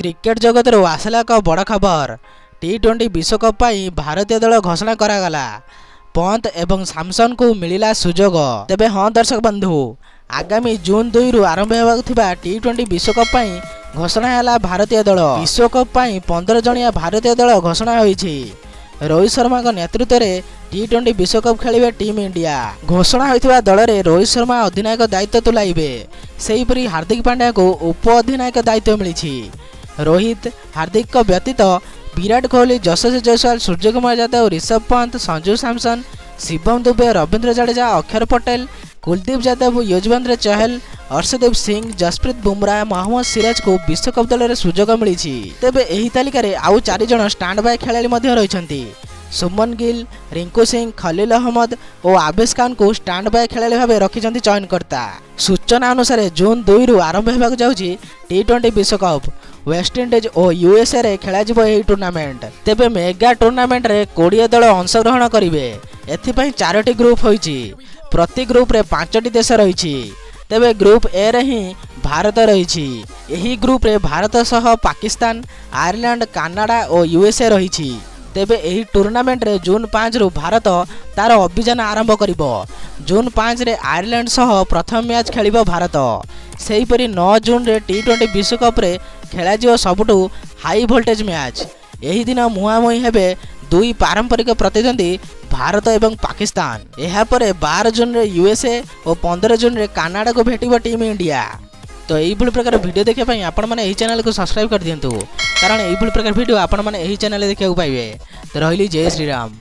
Cricket जगत आसला एक बड़ खबर। टी20 विश्वकप पाई भारतीय दल घोषणा करागला। पंत एवं सैमसन को मिला सुजोग। तेबे हाँ दर्शक बंधु, आगामी जून 2 रु आरंभ होगा टी20 विश्वकप पाई घोषणा है भारतीय दल। विश्वकप पाई 15 जणिया भारतीय दल घोषणा होईछि। रोहित शर्मा का नेतृत्व में टी20 विश्वकप खेलिबे टीम इंडिया। घोषणा होइथिबा दल में रोहित शर्मा अधिनायक दायित्व तुलाइबे। सेहीपरि हार्दिक पांड्या को उप अधिनायक दायित्व मिली। रोहित हार्दिक को व्यतीत विराट कोहली, यशस्वी जायसवाल, सूर्यकुमार यादव, ऋषभ पंत, संजू सैमसन, शिवम दुबे, रवींद्र जडेजा, अक्षर पटेल, कुलदीप यादव, युजवेंद्र चहल, अर्शदीप सिंह, जसप्रीत बुमराह, मोहम्मद सिराज को विश्वकप दल में सुजोग मिली। तेबे एही तालिकार आउ 4 जण स्टैंड बाय खेलाड़ी रहिछन्ति। सुमन गिल, रिंकू सिंह, खलील अहमद और आवेश खान को स्टैंड बाय खेलाड़ी भाव रखिछन्ति चयनकर्ता। सूचना अनुसार जून 2 रु आरंभ होगा जाउछि टी20 विश्वकप। वेस्टइंडीज और यूएसए रे खेला जिवो एही टूर्नामेंट। तेबे मेगा टूर्नामेंट रे 20 दल अंशग्रहण करिवे। एथिपई 4टी ग्रुप होईछि। प्रति ग्रुप रे 5टी देश रहिछि। तेबे ग्रुप ए रे ही भारत रहिछि। एही ग्रुप रे भारत सह पाकिस्तान, आयरलैंड, कनाडा और यूएसए रहिछि। तेबे एही टूर्नामेंट रे जून 5 रु भारत तार अभियान आरंभ करिवो। जून 5 रे आयरलैंड सह प्रथम मैच खेलिबो भारत। सेहीपरि 9 जून रे टी20 विश्वकप रे खेला जिवो सबुठु हाई वोल्टेज मैच। एही दिन मुहांमुही हेबे दुई पारंपरिक प्रतिद्वंदी भारत एवं पाकिस्तान। एहा परे 12 जून रे यूएसए और 15 जून रे कनाडा को भेटिबो टीम इंडिया। तो यही प्रकार वीडियो देखा पाई आपण माने एही चैनल को सब्सक्राइब कर दियंतु, कारण यही प्रकार वीडियो आपण माने एही चैनल देखा पाइबे। तो रहिली जय श्री राम।